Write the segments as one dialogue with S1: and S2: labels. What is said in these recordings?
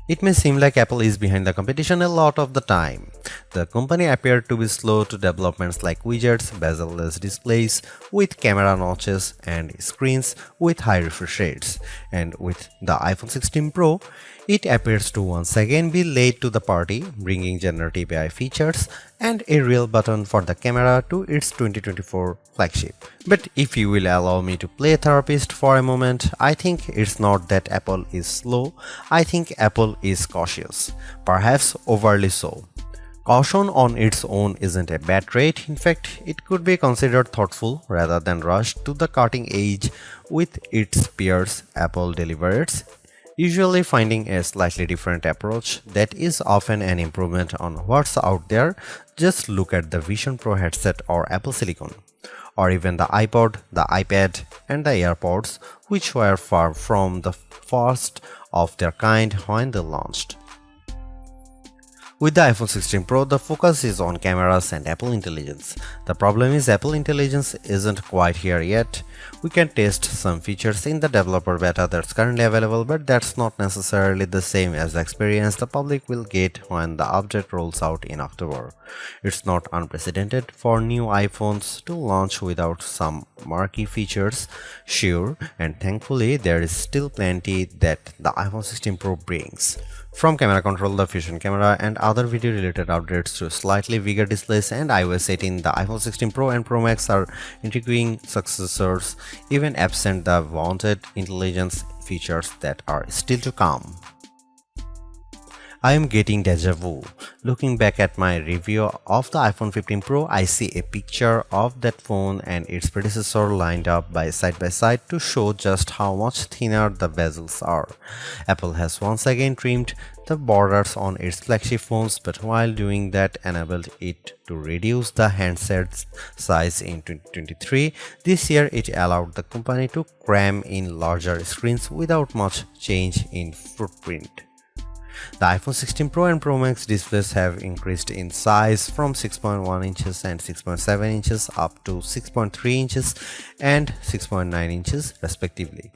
S1: It may seem like Apple is behind the competition a lot of the time. The company appeared to be slow to developments like widgets, bezel-less displays with camera notches and screens with high refresh rates. And with the iPhone 16 Pro, it appears to once again be late to the party, bringing generative AI features and a real button for the camera to its 2024 flagship. But if you will allow me to play therapist for a moment, I think it's not that Apple is slow, I think Apple is cautious, perhaps overly so. Caution on its own isn't a bad trait, in fact, it could be considered thoughtful rather than rushed to the cutting edge with its peers. Apple delivers, usually finding a slightly different approach that is often an improvement on what's out there. Just look at the Vision Pro headset or Apple Silicon, or even the iPod, the iPad, and the AirPods, which were far from the first of their kind when they launched. With the iPhone 16 Pro, the focus is on cameras and Apple Intelligence. The problem is Apple Intelligence isn't quite here yet. We can test some features in the developer beta that's currently available, but that's not necessarily the same as the experience the public will get when the update rolls out in October. It's not unprecedented for new iPhones to launch without some marquee features, sure, and thankfully there is still plenty that the iPhone 16 Pro brings. From camera control, the Fusion camera, and other video related updates to slightly bigger displays and iOS 18, the iPhone 16 Pro and Pro Max are intriguing successors, even absent the wanted intelligence features that are still to come. I am getting deja vu. Looking back at my review of the iPhone 15 Pro, I see a picture of that phone and its predecessor lined up by side to show just how much thinner the bezels are. Apple has once again trimmed the borders on its flagship phones, but while doing that enabled it to reduce the handset size in 2023. This year it allowed the company to cram in larger screens without much change in footprint. The iPhone 16 Pro and Pro Max displays have increased in size from 6.1 inches and 6.7 inches up to 6.3 inches and 6.9 inches respectively.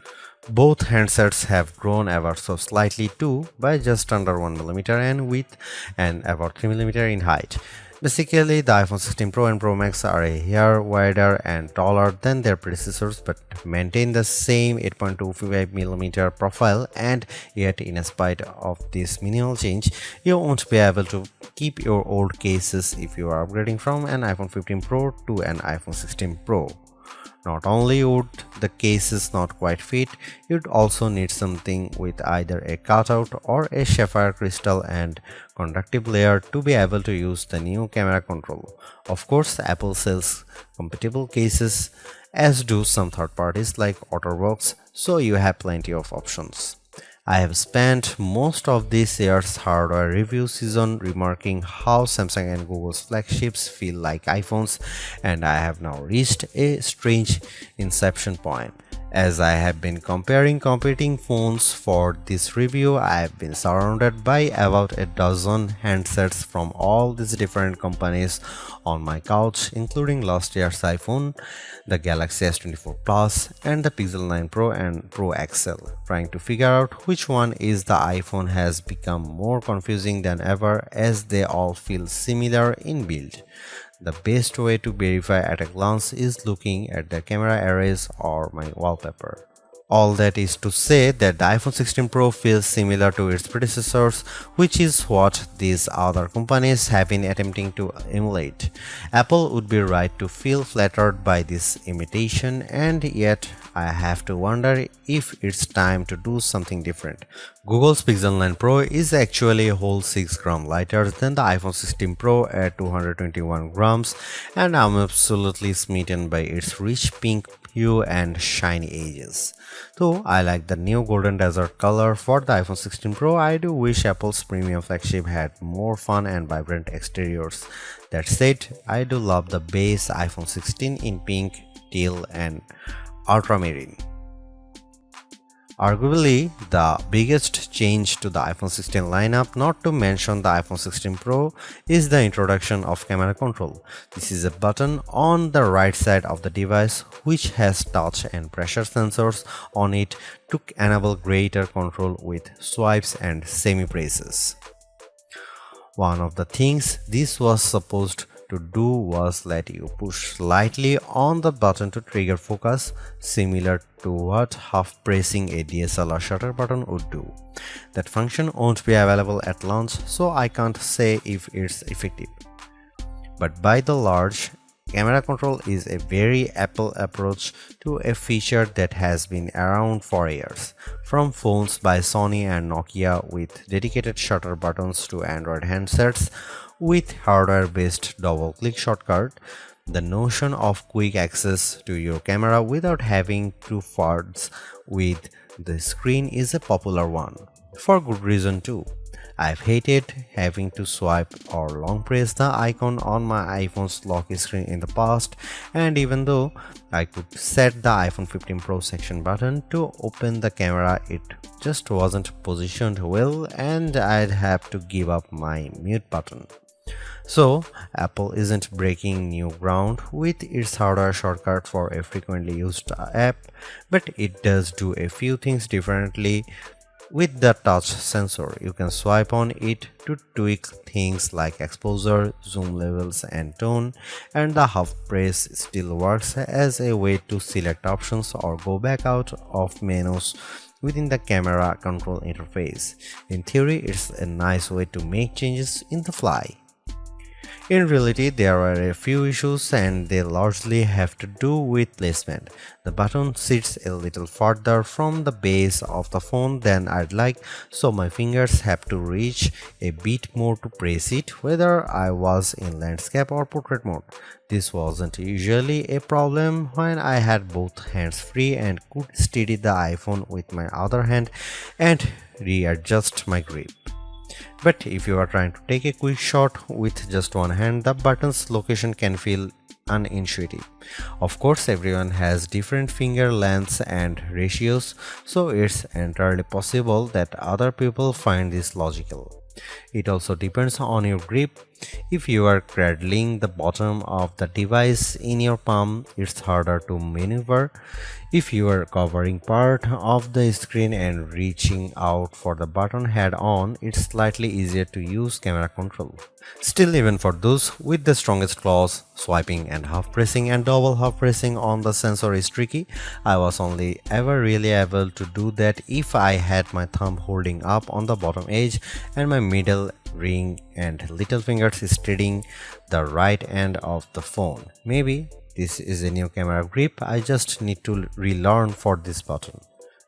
S1: Both handsets have grown ever so slightly too, by just under 1mm in width and about 3mm in height. Basically, the iPhone 16 Pro and Pro Max are a hair wider and taller than their predecessors but maintain the same 8.25mm profile, and yet in spite of this minimal change, you won't be able to keep your old cases if you are upgrading from an iPhone 15 Pro to an iPhone 16 Pro. Not only would the cases not quite fit, you'd also need something with either a cutout or a sapphire crystal and conductive layer to be able to use the new camera control. Of course, Apple sells compatible cases, as do some third parties like OtterBox, so you have plenty of options. I have spent most of this year's hardware review season remarking how Samsung and Google's flagships feel like iPhones, and I have now reached a strange inception point. As I have been comparing competing phones for this review, I have been surrounded by about a dozen handsets from all these different companies on my couch, including last year's iPhone, the Galaxy S24 Plus, and the Pixel 9 Pro and Pro XL. Trying to figure out which one is the iPhone has become more confusing than ever, as they all feel similar in build. The best way to verify at a glance is looking at the camera arrays or my wallpaper. All that is to say that the iPhone 16 Pro feels similar to its predecessors, which is what these other companies have been attempting to emulate. Apple would be right to feel flattered by this imitation, and yet I have to wonder if it's time to do something different. Google's Pixel 9 Pro is actually a whole 6 grams lighter than the iPhone 16 Pro at 221 grams, and I'm absolutely smitten by its rich pink hue and shiny edges. Though I like the new golden desert color for the iPhone 16 Pro, I do wish Apple's premium flagship had more fun and vibrant exteriors. That said, I do love the base iPhone 16 in pink, teal, and ultramarine. Arguably, the biggest change to the iPhone 16 lineup, not to mention the iPhone 16 Pro, is the introduction of camera control. This is a button on the right side of the device which has touch and pressure sensors on it to enable greater control with swipes and semi-presses. One of the things this was supposed to do was let you push slightly on the button to trigger focus, similar to what half pressing a DSLR shutter button would do. That function won't be available at launch, so I can't say if it's effective. But by the large, camera control is a very Apple approach to a feature that has been around for years. From phones by Sony and Nokia with dedicated shutter buttons to Android handsets with hardware-based double-click shortcut, the notion of quick access to your camera without having to fudge with the screen is a popular one. For good reason too. I've hated having to swipe or long press the icon on my iPhone's lock screen in the past, and even though I could set the iPhone 15 Pro section button to open the camera, it just wasn't positioned well and I'd have to give up my mute button. So, Apple isn't breaking new ground with its hardware shortcut for a frequently used app, but it does do a few things differently. With the touch sensor, you can swipe on it to tweak things like exposure, zoom levels and tone, and the half press still works as a way to select options or go back out of menus within the camera control interface. In theory, it's a nice way to make changes in the fly. In reality, there are a few issues and they largely have to do with placement. The button sits a little farther from the base of the phone than I'd like, so my fingers have to reach a bit more to press it, whether I was in landscape or portrait mode. This wasn't usually a problem when I had both hands free and could steady the iPhone with my other hand and readjust my grip. But if you are trying to take a quick shot with just one hand, the button's location can feel unintuitive. Of course, everyone has different finger lengths and ratios, so it's entirely possible that other people find this logical. It also depends on your grip. If you are cradling the bottom of the device in your palm, it's harder to maneuver. If you are covering part of the screen and reaching out for the button head on, it's slightly easier to use camera control. Still, even for those with the strongest claws, swiping and half pressing and double half pressing on the sensor is tricky. I was only ever really able to do that if I had my thumb holding up on the bottom edge and my middle ring and little fingers steadying the right end of the phone. Maybe this is a new camera grip I just need to relearn for this button.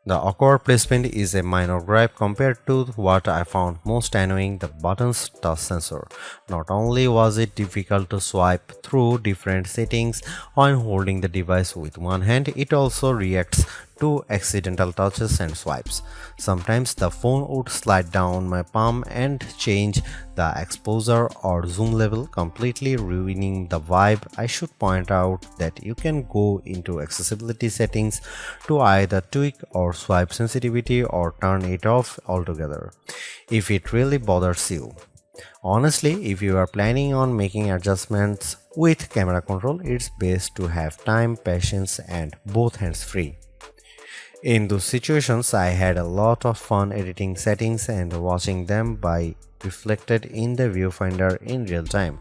S1: The awkward placement is a minor gripe compared to what I found most annoying, the button's touch sensor. Not only was it difficult to swipe through different settings when holding the device with one hand, it also reacts to accidental touches and swipes. Sometimes the phone would slide down my palm and change the exposure or zoom level, completely ruining the vibe. I should point out that you can go into accessibility settings to either tweak or swipe sensitivity or turn it off altogether if it really bothers you. Honestly, if you are planning on making adjustments with camera control, it's best to have time, patience, and both hands free. In those situations, I had a lot of fun editing settings and watching them by reflected in the viewfinder in real time.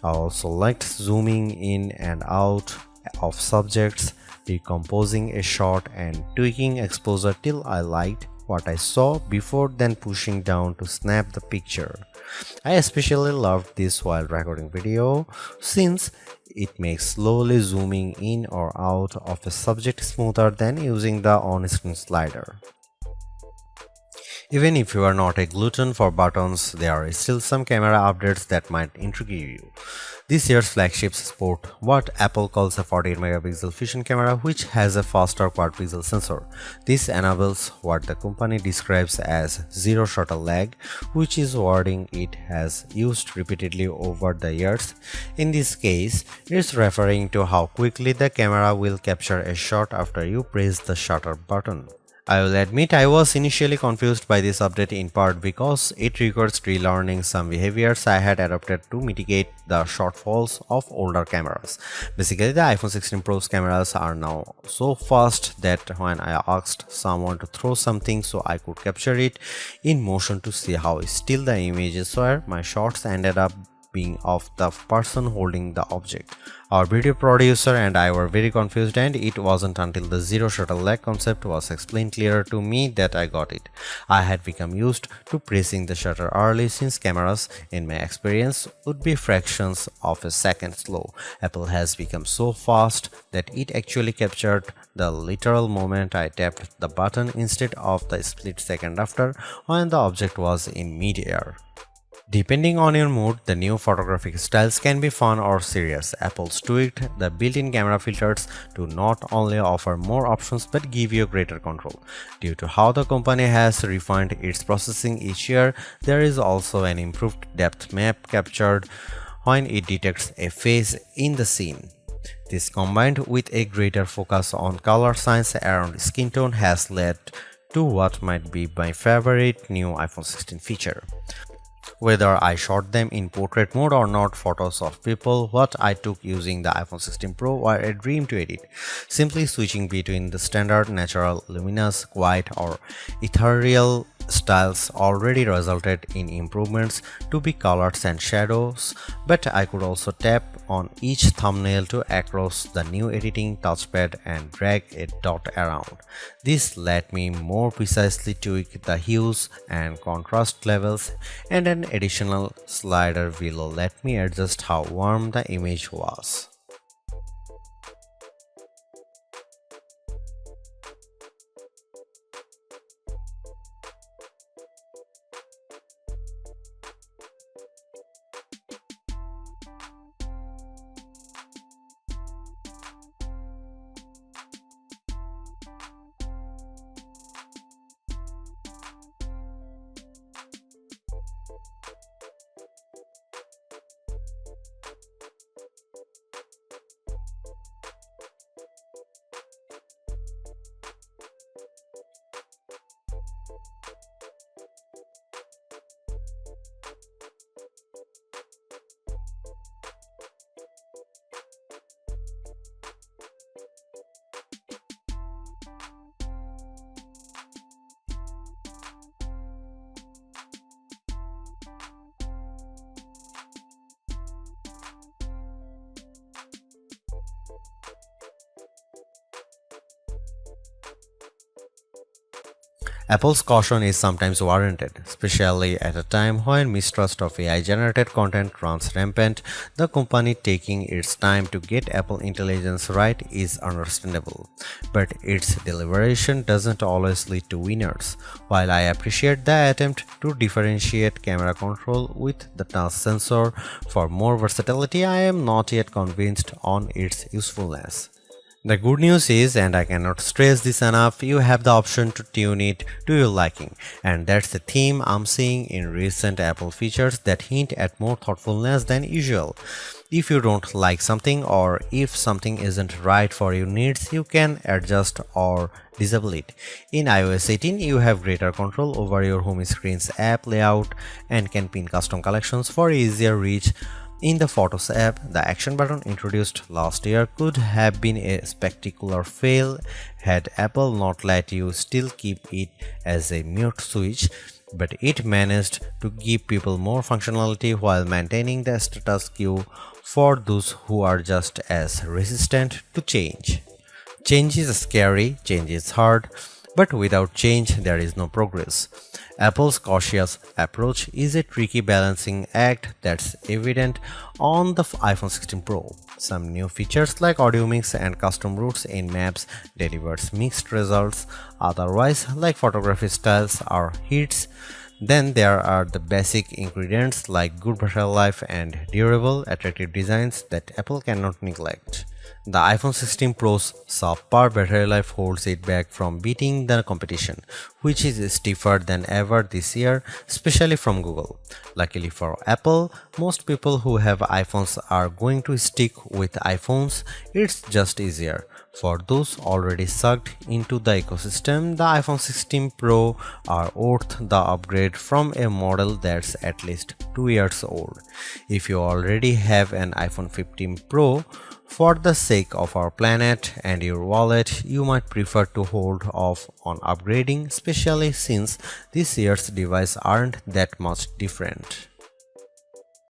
S1: I also liked zooming in and out of subjects, decomposing a shot and tweaking exposure till I liked what I saw before then pushing down to snap the picture. I especially loved this while recording video since it makes slowly zooming in or out of a subject smoother than using the on-screen slider. Even if you are not a glutton for buttons, there are still some camera updates that might intrigue you. This year's flagships sport what Apple calls a 48-megapixel fusion camera, which has a faster quad-pixel sensor. This enables what the company describes as zero shutter lag, which is wording it has used repeatedly over the years. In this case, it's referring to how quickly the camera will capture a shot after you press the shutter button. I will admit I was initially confused by this update in part because it requires relearning some behaviors I had adopted to mitigate the shortfalls of older cameras. Basically, the iPhone 16 Pro's cameras are now so fast that when I asked someone to throw something so I could capture it in motion to see how still the images were, my shots ended up being of the person holding the object. Our video producer and I were very confused, and it wasn't until the zero shutter lag concept was explained clearer to me that I got it. I had become used to pressing the shutter early since cameras, in my experience, would be fractions of a second slow. Apple has become so fast that it actually captured the literal moment I tapped the button instead of the split second after when the object was in mid-air. Depending on your mood, the new photographic styles can be fun or serious. Apple's tweaked the built-in camera filters to not only offer more options but give you greater control. Due to how the company has refined its processing each year, there is also an improved depth map captured when it detects a face in the scene. This, combined with a greater focus on color science around skin tone, has led to what might be my favorite new iPhone 16 feature. Whether I shot them in portrait mode or not, photos of people what I took using the iPhone 16 Pro were a dream to edit. Simply switching between the standard, natural, luminous, quiet or ethereal styles already resulted in improvements to be colors and shadows, but I could also tap on each thumbnail to across the new editing touchpad and drag a dot around. This let me more precisely tweak the hues and contrast levels, and an additional slider will let me adjust how warm the image was. Apple's caution is sometimes warranted, especially at a time when mistrust of AI-generated content runs rampant. The company taking its time to get Apple Intelligence right is understandable, but its deliberation doesn't always lead to winners. While I appreciate the attempt to differentiate camera control with the touch sensor for more versatility, I am not yet convinced on its usefulness. The good news is, and I cannot stress this enough, you have the option to tune it to your liking, and that's the theme I'm seeing in recent Apple features that hint at more thoughtfulness than usual. If you don't like something, or if something isn't right for your needs, you can adjust or disable it. In iOS 18, you have greater control over your home screen's app layout and can pin custom collections for easier reach. In the Photos app, the action button introduced last year could have been a spectacular fail had Apple not let you still keep it as a mute switch, but it managed to give people more functionality while maintaining the status quo for those who are just as resistant to change. Change is scary, change is hard, but without change there is no progress. Apple's cautious approach is a tricky balancing act that's evident on the iPhone 16 Pro. Some new features like audio mix and custom routes in maps delivers mixed results, otherwise like photography styles are hits. Then there are the basic ingredients like good battery life and durable, attractive designs that Apple cannot neglect. The iPhone 16 Pro's subpar battery life holds it back from beating the competition, which is stiffer than ever this year, especially from Google. Luckily for Apple, most people who have iPhones are going to stick with iPhones. It's just easier. For those already sucked into the ecosystem, the iPhone 16 Pro are worth the upgrade from a model that's at least 2 years old. If you already have an iPhone 15 Pro, for the sake of our planet and your wallet, you might prefer to hold off on upgrading, especially since this year's devices aren't that much different.